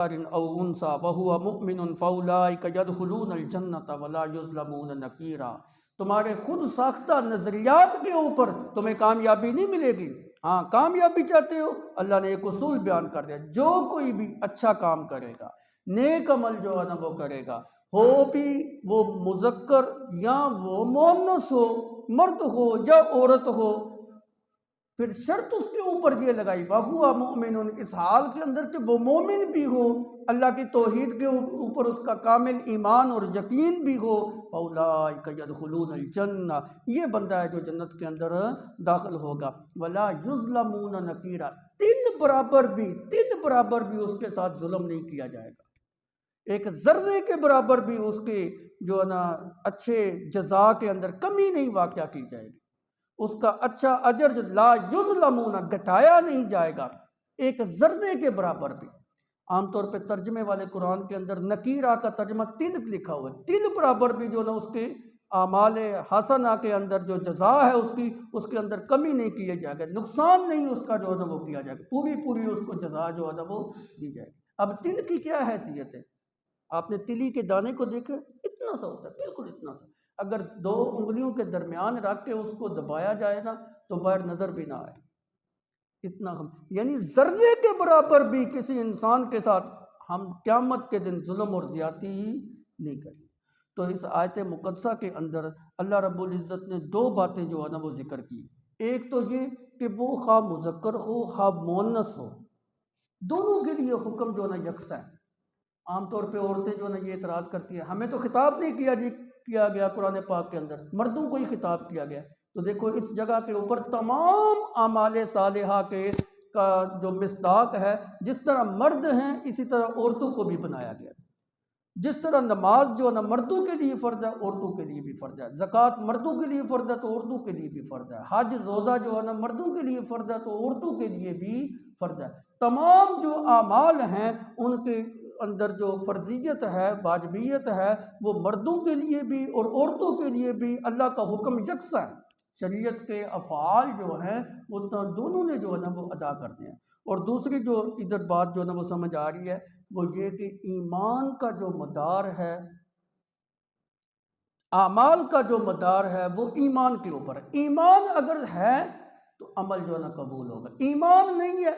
او انثى وهو مؤمن فاولئک يدخلون الجنۃ ولا یظلمون نقیرا۔ تمہارے خود ساختہ نظریات کے اوپر تمہیں کامیابی نہیں ملے گی۔ ہاں کامیابی چاہتے ہو، اللہ نے ایک اصول بیان کر دیا، جو کوئی بھی اچھا کام کرے گا، نیک عمل جو ہے نا وہ کرے گا، ہو بھی وہ مذکر یا وہ مؤنث ہو، مرد ہو یا عورت ہو، پھر شرط اس کے اوپر یہ لگائی وَهُوَ مُؤْمِنٌ، اس حال کے اندر کہ وہ مومن بھی ہو، اللہ کی توحید کے اوپر اس کا کامل ایمان اور یقین بھی ہو، فَأُولَٰئِكَ يَدْخُلُونَ الْجَنَّةَ، یہ بندہ ہے جو جنت کے اندر داخل ہوگا، وَلَا يُظْلَمُونَ نَقِيرًا، تل برابر بھی اس کے ساتھ ظلم نہیں کیا جائے گا، ایک ذرے کے برابر بھی اس کے جو ہے نا اچھے جزا کے اندر کمی نہیں واقع کی جائے گی، اس کا اچھا اجر جو لا یظلمون گھٹایا نہیں جائے گا، ایک ذرے کے برابر بھی۔ عام طور پہ ترجمے والے قرآن کے اندر نکیرہ کا ترجمہ تل لکھا ہوا ہے، تل برابر بھی جو نا اس کے اعمال حسنہ کے اندر جو جزا ہے اس کے اندر کمی نہیں کی جائے گا، نقصان نہیں اس کا جو ہے نا وہ کیا جائے گا، پوری اس کو جزا جو ہے نا وہ دی جائے گی۔ اب تل کی کیا حیثیت ہے؟ آپ نے تلی کے دانے کو دیکھا، اتنا سا ہوتا ہے، بالکل اتنا سا، اگر دو انگلیوں کے درمیان رکھ کے اس کو دبایا جائے نا تو باہر نظر بھی نہ آئے، اتنا ہم یعنی ذرے کے برابر بھی کسی انسان کے ساتھ ہم قیامت کے دن ظلم اور زیادتی ہی نہیں کریں۔ تو اس آیت مقدسہ کے اندر اللہ رب العزت نے دو باتیں جو ہے نا وہ ذکر کی، ایک تو یہ کہ وہ خواہ مذکر ہو خواہ مؤنث ہو، دونوں کے لیے حکم جو ہے نا یکساں ہے۔ عام طور پہ عورتیں جو ہے نا یہ اعتراض کرتی ہیں ہمیں تو خطاب نہیں کیا گیا قرآن پاک کے اندر، مردوں کو ہی خطاب کیا گیا، تو دیکھو اس جگہ کے اوپر تمام اعمال صالحہ کا جو مصداق ہے، جس طرح مرد ہیں اسی طرح عورتوں کو بھی بنایا گیا، جس طرح نماز جو ہے نا مردوں کے لیے فرض ہے عورتوں کے لیے بھی فرض ہے، زکوٰۃ مردوں کے لیے فرض ہے تو عورتوں کے لیے بھی فرض ہے، حج روزہ جو ہے نا مردوں کے لیے فرض ہے تو عورتوں کے لیے بھی فرض ہے، تمام جو اعمال ہیں ان کے اندر جو فرضیت ہے واجبیت ہے وہ مردوں کے لیے بھی اور عورتوں کے لیے بھی اللہ کا حکم یکساں ہے، شریعت کے افعال جو ہیں وہ دونوں نے جو ہے نا وہ ادا کرتے ہیں۔ اور دوسری جو ادھر بات جو ہے نا وہ سمجھ آ رہی ہے وہ یہ کہ ایمان کا جو مدار ہے، اعمال کا جو مدار ہے وہ ایمان کے اوپر ہے، ایمان اگر ہے تو عمل جو ہے نا قبول ہوگا، ایمان نہیں ہے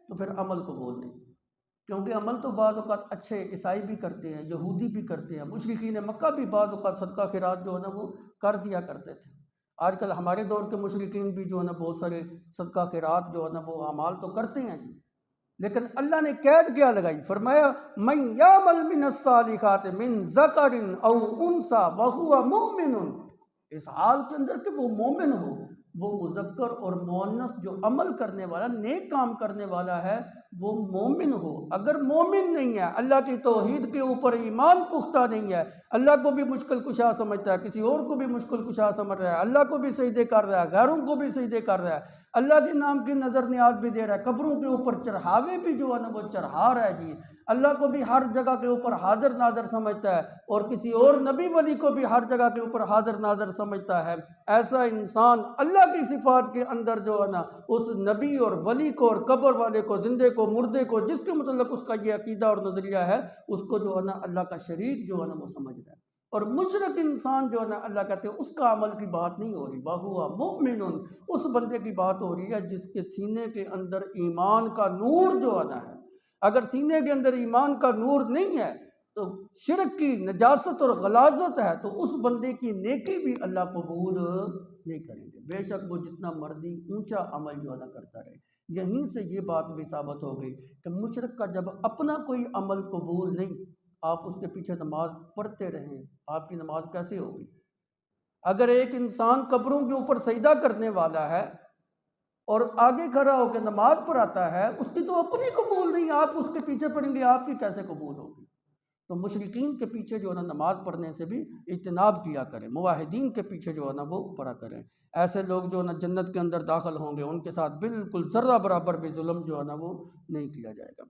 تو پھر عمل قبول نہیں، کیونکہ عمل تو بعض اوقات اچھے عیسائی بھی کرتے ہیں، یہودی بھی کرتے ہیں، مشرکین مکہ بھی بعض اوقات صدقہ خیرات جو ہے نا وہ کر دیا کرتے تھے، آج کل ہمارے دور کے مشرکین بھی جو ہے نا بہت سارے صدقہ خیرات جو ہے نا وہ اعمال تو کرتے ہیں جی، لیکن اللہ نے قید کیا لگائی، فرمایا من یعمل من الصالحات من ذکر او انثی وہو مؤمن، اس حال کے اندر کہ وہ مومن ہو، وہ مذکر اور مؤنث جو عمل کرنے والا نیک کام کرنے والا ہے وہ مومن ہو، اگر مومن نہیں ہے، اللہ کی توحید کے اوپر ایمان پختہ نہیں ہے، اللہ کو بھی مشکل کشا سمجھتا ہے، کسی اور کو بھی مشکل کشا سمجھ رہا ہے، اللہ کو بھی سجدے کر رہا ہے، غیروں کو بھی سجدے کر رہا ہے، اللہ کے نام کی نظر نیاز بھی دے رہا ہے، قبروں کے اوپر چڑھاوے بھی جو ہے نا وہ چڑھا رہا ہے جی، اللہ کو بھی ہر جگہ کے اوپر حاضر ناظر سمجھتا ہے اور کسی اور نبی ولی کو بھی ہر جگہ کے اوپر حاضر ناظر سمجھتا ہے، ایسا انسان اللہ کی صفات کے اندر جو ہے نا اس نبی اور ولی کو اور قبر والے کو، زندے کو، مردے کو، جس کے متعلق اس کا یہ عقیدہ اور نظریہ ہے، اس کو جو ہے نا اللہ کا شریک جو ہے نا وہ سمجھ رہا ہے، اور مشرک انسان جو ہے نا اللہ کہتے ہیں اس کا عمل کی بات نہیں ہو رہی، وَهُوَ مُؤْمِنٌ، اس بندے کی بات ہو رہی ہے جس کے سینے کے اندر ایمان کا نور جو آنا ہے، اگر سینے کے اندر ایمان کا نور نہیں ہے تو شرک کی نجاست اور غلاظت ہے تو اس بندے کی نیکی بھی اللہ قبول نہیں کریں گے، بے شک وہ جتنا مرضی اونچا عمل جو ہے کرتا رہے۔ یہیں سے یہ بات بھی ثابت ہو گئی کہ مشرک کا جب اپنا کوئی عمل قبول نہیں، آپ اس کے پیچھے نماز پڑھتے رہیں، آپ کی نماز کیسے ہوگی؟ اگر ایک انسان قبروں کے اوپر سجدہ کرنے والا ہے اور آگے کھڑا ہو کے نماز پڑھاتا ہے، اس کی تو اپنی قبول نہیں، آپ اس کے پیچھے پڑھیں گے، آپ کی کیسے قبول ہوگی؟ تو مشرکین کے پیچھے جو ہے نا نماز پڑھنے سے بھی اجتناب کیا کریں، موحدین کے پیچھے جو ہے نا وہ پڑھا کریں، ایسے لوگ جو ہے نا جنت کے اندر داخل ہوں گے، ان کے ساتھ بالکل ذرہ برابر بھی ظلم جو ہے نا وہ نہیں کیا جائے گا۔